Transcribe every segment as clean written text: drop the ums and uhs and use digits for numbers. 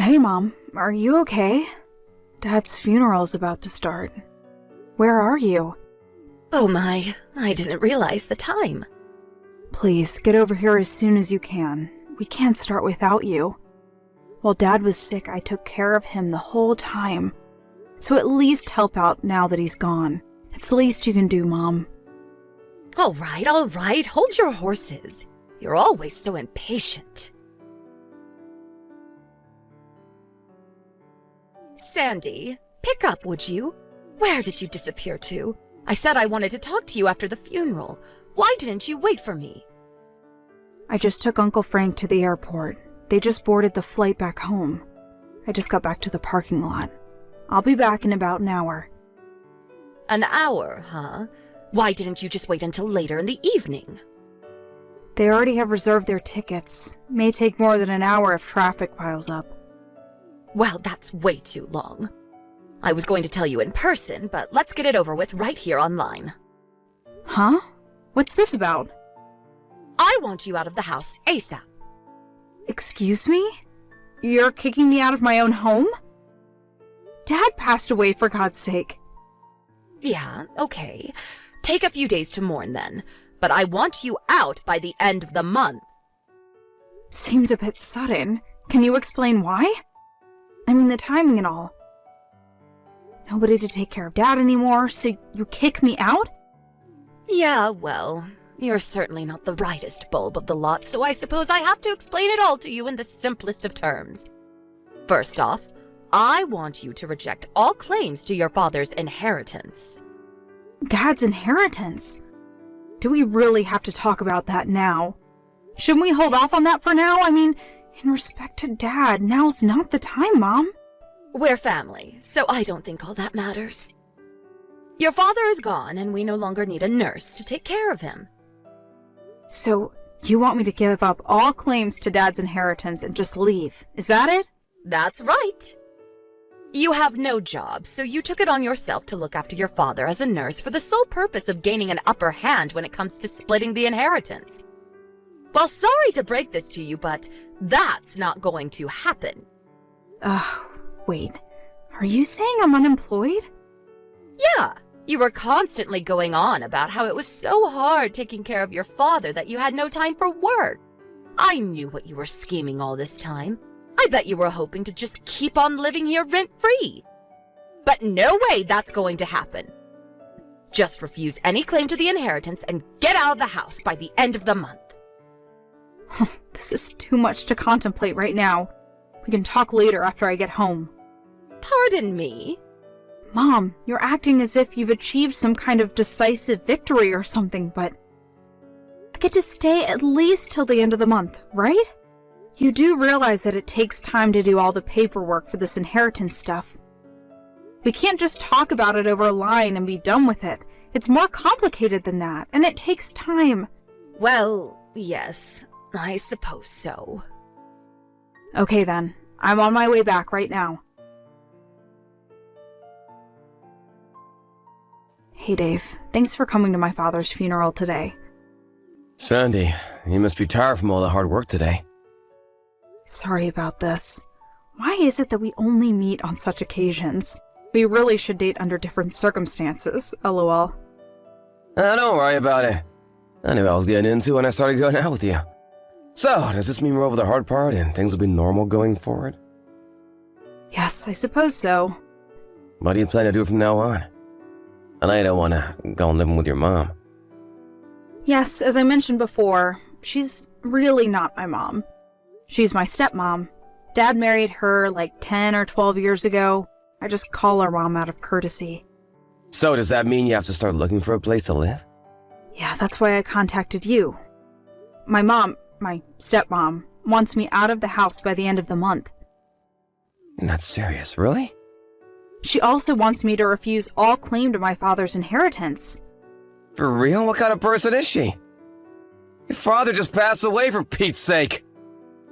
Hey, Mom. Are you okay? Dad's funeral's about to start. Where are you? Oh my, I didn't realize the time. Please, get over here as soon as you can. We can't start without you. While Dad was sick, I took care of him the whole time. So at least help out now that he's gone. It's the least you can do, Mom. All right, hold your horses. You're always so impatient. Sandy, pick up, would you? Where did you disappear to? I said I wanted to talk to you after the funeral. Why didn't you wait for me? I just took Uncle Frank to the airport. They just boarded the flight back home. I just got back to the parking lot. I'll be back in about an hour. An hour, huh? Why didn't you just wait until later in the evening? They already have reserved their tickets. May take more than an hour if traffic piles up. Well, that's way too long. I was going to tell you in person, but let's get it over with right here online. Huh? What's this about? I want you out of the house ASAP. Excuse me? You're kicking me out of my own home? Dad passed away, for God's sake. Yeah, okay. Take a few days to mourn then, but I want you out by the end of the month. Seems a bit sudden. Can you explain why? I mean, the timing and all. Nobody to take care of Dad anymore, so you kick me out? Yeah, well, you're certainly not the brightest bulb of the lot, so I suppose I have to explain it all to you in the simplest of terms. First off, I want you to reject all claims to your father's inheritance. Dad's inheritance? Do we really have to talk about that now? Shouldn't we hold off on that for now? I mean, in respect to Dad, now's not the time, Mom. We're family, so I don't think all that matters. Your father is gone, and we no longer need a nurse to take care of him. So, you want me to give up all claims to Dad's inheritance and just leave, is that it? That's right. You have no job, so you took it on yourself to look after your father as a nurse for the sole purpose of gaining an upper hand when it comes to splitting the inheritance. Well, sorry to break this to you, but that's not going to happen. Wait. Are you saying I'm unemployed? Yeah, you were constantly going on about how it was so hard taking care of your father that you had no time for work. I knew what you were scheming all this time. I bet you were hoping to just keep on living here rent-free. But no way that's going to happen. Just refuse any claim to the inheritance and get out of the house by the end of the month. This is too much to contemplate right now. We can talk later after I get home. Pardon me? Mom, you're acting as if you've achieved some kind of decisive victory or something, but I get to stay at least till the end of the month, right? You do realize that it takes time to do all the paperwork for this inheritance stuff. We can't just talk about it over a line and be done with it. It's more complicated than that, and it takes time. Well, yes, I suppose so. Okay then, I'm on my way back right now. Hey Dave, thanks for coming to my father's funeral today. Sandy, you must be tired from all the hard work today. Sorry about this. Why is it that we only meet on such occasions? We really should date under different circumstances, lol. Don't worry about it. I knew I was getting into when I started going out with you. So, does this mean we're over the hard part and things will be normal going forward? Yes, I suppose so. What do you plan to do from now on? I know you don't want to go and living with your mom. Yes, as I mentioned before, she's really not my mom. She's my stepmom. Dad married her like 10 or 12 years ago. I just call her mom out of courtesy. So does that mean you have to start looking for a place to live? Yeah, that's why I contacted you. My stepmom, wants me out of the house by the end of the month. You're not serious, really? She also wants me to refuse all claim to my father's inheritance. For real? What kind of person is she? Your father just passed away, for Pete's sake.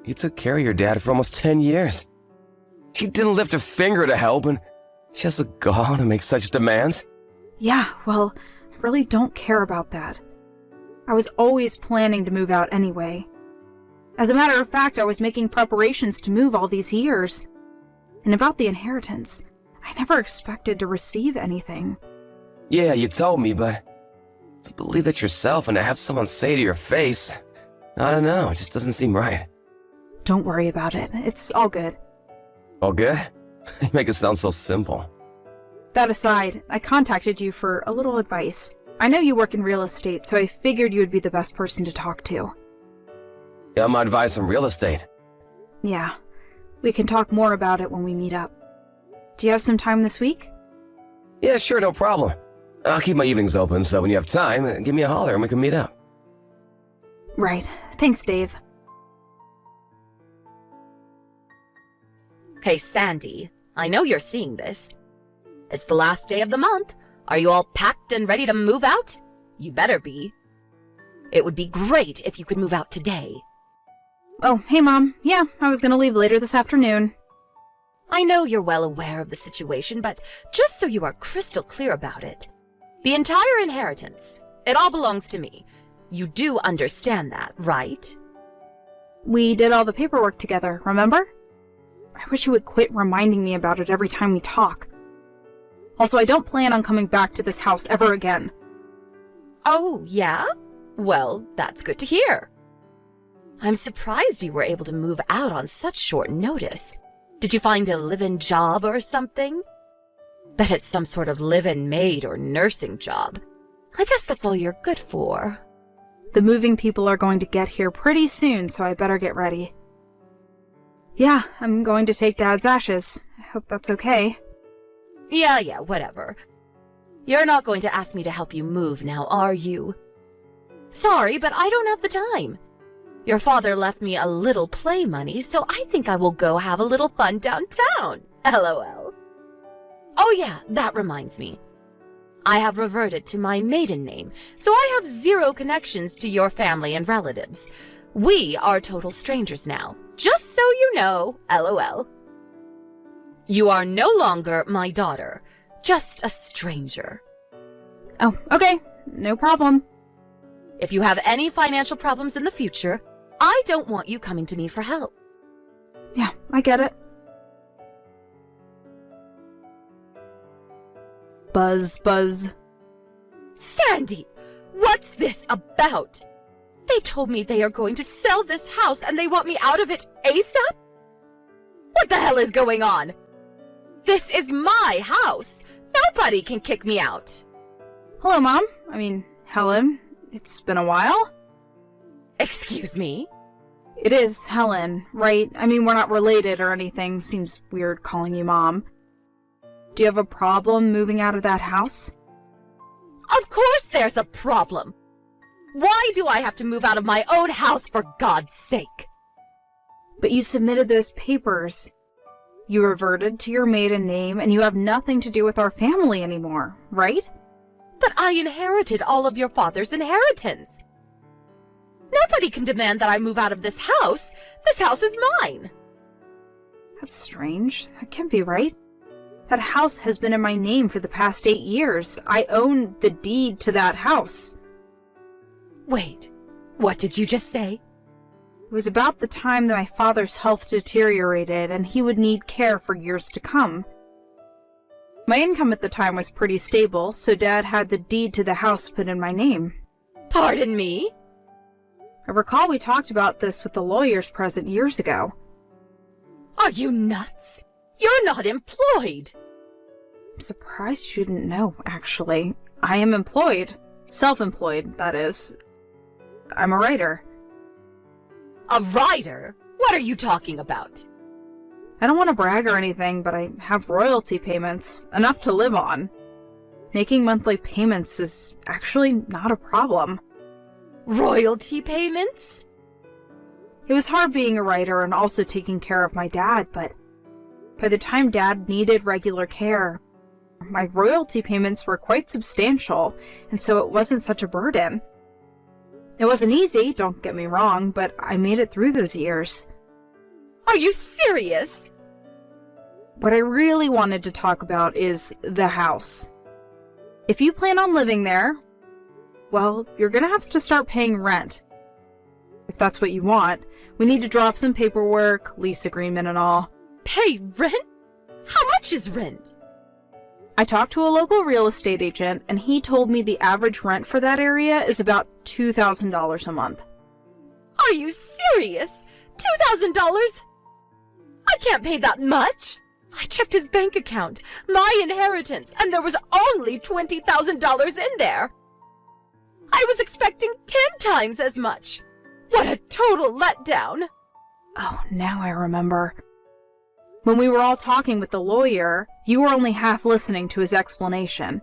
You took care of your dad for almost 10 years. She didn't lift a finger to help, and she has the gall to make such demands? Yeah, well, I really don't care about that. I was always planning to move out anyway. As a matter of fact, I was making preparations to move all these years. And about the inheritance, I never expected to receive anything. Yeah, you told me, but to believe that yourself and to have someone say to your face, I don't know, it just doesn't seem right. Don't worry about it. It's all good. All good? You make it sound so simple. That aside, I contacted you for a little advice. I know you work in real estate, so I figured you would be the best person to talk to. Yeah, my advice on real estate. Yeah, we can talk more about it when we meet up. Do you have some time this week? Yeah, sure, no problem. I'll keep my evenings open, so when you have time, give me a holler and we can meet up. Right. Thanks, Dave. Hey, Sandy, I know you're seeing this. It's the last day of the month. Are you all packed and ready to move out? You better be. It would be great if you could move out today. Oh, hey, Mom. Yeah, I was gonna leave later this afternoon. I know you're well aware of the situation, but just so you are crystal clear about it, the entire inheritance, it all belongs to me. You do understand that, right? We did all the paperwork together, remember? I wish you would quit reminding me about it every time we talk. Also, I don't plan on coming back to this house ever again. Oh, yeah? Well, that's good to hear. I'm surprised you were able to move out on such short notice. Did you find a live-in job or something? Bet it's some sort of live-in maid or nursing job. I guess that's all you're good for. The moving people are going to get here pretty soon, so I better get ready. Yeah, I'm going to take Dad's ashes. I hope that's okay. Yeah, whatever. You're not going to ask me to help you move now, are you? Sorry, but I don't have the time. Your father left me a little play money, so I think I will go have a little fun downtown. LOL. Oh yeah, that reminds me. I have reverted to my maiden name, so I have zero connections to your family and relatives. We are total strangers now, just so you know, LOL. You are no longer my daughter, just a stranger. Oh, okay. No problem. If you have any financial problems in the future, I don't want you coming to me for help. Yeah, I get it. Buzz, buzz. Sandy, what's this about? They told me they are going to sell this house and they want me out of it ASAP? What the hell is going on? This is my house. Nobody can kick me out. Hello, Mom. Helen. It's been a while. Excuse me? It is Helen, right? We're not related or anything. Seems weird calling you Mom. Do you have a problem moving out of that house? Of course there's a problem. Why do I have to move out of my own house, for God's sake? But you submitted those papers. You reverted to your maiden name, and you have nothing to do with our family anymore, right? But I inherited all of your father's inheritance. Nobody can demand that I move out of this house. This house is mine. That's strange. That can't be right. That house has been in my name for the past 8 years. I own the deed to that house. Wait, what did you just say? It was about the time that my father's health deteriorated and he would need care for years to come. My income at the time was pretty stable, so Dad had the deed to the house put in my name. Pardon me? I recall we talked about this with the lawyers present years ago. Are you nuts? You're not employed. I'm surprised you didn't know, actually. I am employed. Self-employed, that is. I'm a writer. A writer? What are you talking about? I don't want to brag or anything, but I have royalty payments, enough to live on. Making monthly payments is actually not a problem. Royalty payments? It was hard being a writer and also taking care of my dad, but by the time Dad needed regular care, my royalty payments were quite substantial, and so it wasn't such a burden. It wasn't easy, don't get me wrong, but I made it through those years. Are you serious? What I really wanted to talk about is the house. If you plan on living there, well, you're gonna have to start paying rent. If that's what you want, we need to drop some paperwork, lease agreement and all. Pay rent? How much is rent? I talked to a local real estate agent, and he told me the average rent for that area is about $2,000 a month. Are you serious? $2,000? I can't pay that much. I checked his bank account, my inheritance, and there was only $20,000 in there. I was expecting 10 times as much. What a total letdown. Oh, now I remember. When we were all talking with the lawyer, you were only half listening to his explanation.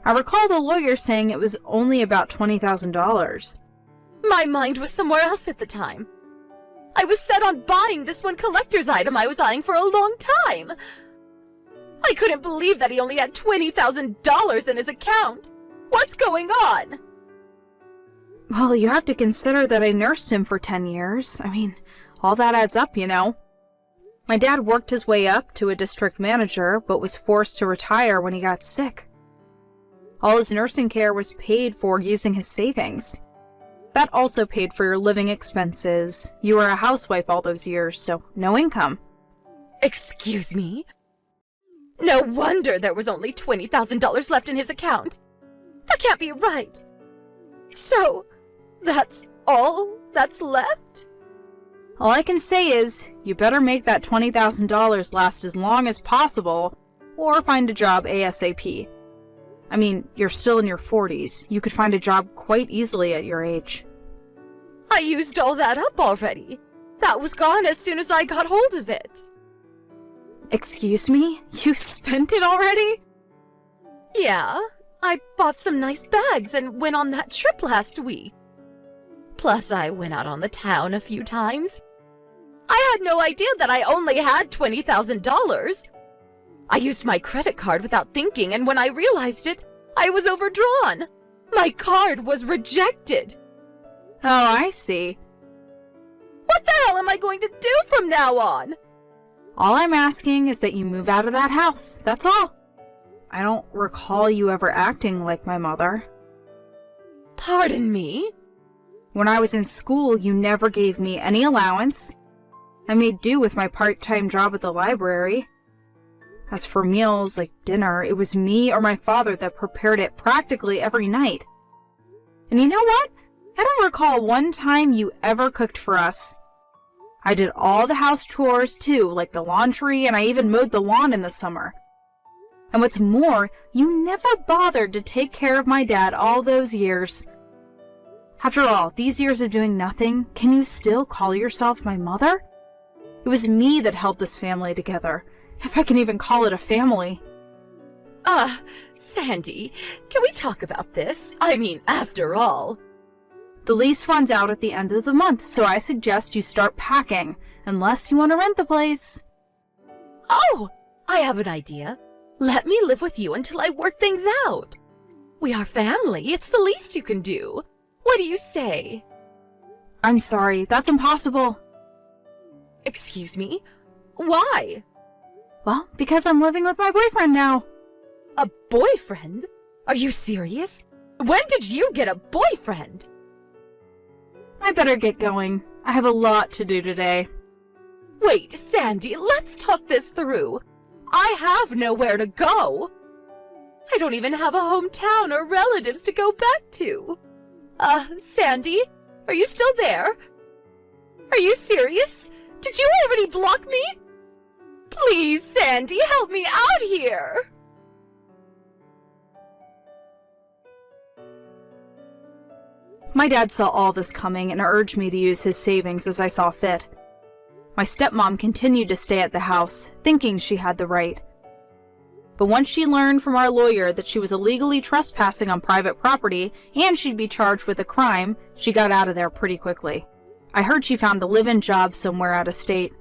I recall the lawyer saying it was only about $20,000. My mind was somewhere else at the time. I was set on buying this one collector's item I was eyeing for a long time. I couldn't believe that he only had $20,000 in his account. What's going on? Well, you have to consider that I nursed him for 10 years. I mean, all that adds up, you know. My dad worked his way up to a district manager, but was forced to retire when he got sick. All his nursing care was paid for using his savings. That also paid for your living expenses. You were a housewife all those years, so no income. Excuse me? No wonder there was only $20,000 left in his account. That can't be right. So, that's all that's left? All I can say is, you better make that $20,000 last as long as possible, or find a job ASAP. I mean, you're still in your 40s. You could find a job quite easily at your age. I used all that up already. That was gone as soon as I got hold of it. Excuse me? You spent it already? Yeah, I bought some nice bags and went on that trip last week. Plus, I went out on the town a few times. I had no idea that I only had $20,000. I used my credit card without thinking, and when I realized it, I was overdrawn. My card was rejected. Oh, I see. What the hell am I going to do from now on? All I'm asking is that you move out of that house, that's all. I don't recall you ever acting like my mother. Pardon me? When I was in school, you never gave me any allowance. I made do with my part-time job at the library. As for meals, like dinner, it was me or my father that prepared it practically every night. And you know what? I don't recall one time you ever cooked for us. I did all the house chores too, like the laundry, and I even mowed the lawn in the summer. And what's more, you never bothered to take care of my dad all those years. After all, these years of doing nothing, can you still call yourself my mother? It was me that held this family together, if I can even call it a family. Sandy, can we talk about this? I mean, after all. The lease runs out at the end of the month, so I suggest you start packing, unless you want to rent the place. Oh, I have an idea. Let me live with you until I work things out. We are family. It's the least you can do. What do you say? I'm sorry, that's impossible. Excuse me? Why? Well, because I'm living with my boyfriend now. A boyfriend? Are you serious? When did you get a boyfriend? I better get going. I have a lot to do today. Wait, Sandy, let's talk this through. I have nowhere to go. I don't even have a hometown or relatives to go back to. Sandy, are you still there? Are you serious? Did you already block me? Please, Sandy, help me out here. My dad saw all this coming and urged me to use his savings as I saw fit. My stepmom continued to stay at the house, thinking she had the right. But once she learned from our lawyer that she was illegally trespassing on private property and she'd be charged with a crime, she got out of there pretty quickly. I heard she found a live-in job somewhere out of state.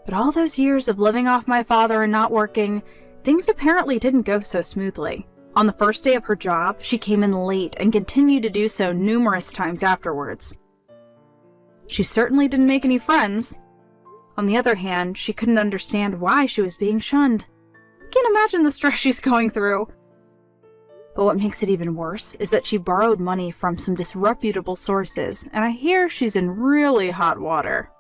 But all those years of living off my father and not working, things apparently didn't go so smoothly. On the first day of her job, she came in late and continued to do so numerous times afterwards. She certainly didn't make any friends. On the other hand, she couldn't understand why she was being shunned. Can't imagine the stress she's going through. But what makes it even worse is that she borrowed money from some disreputable sources, and I hear she's in really hot water.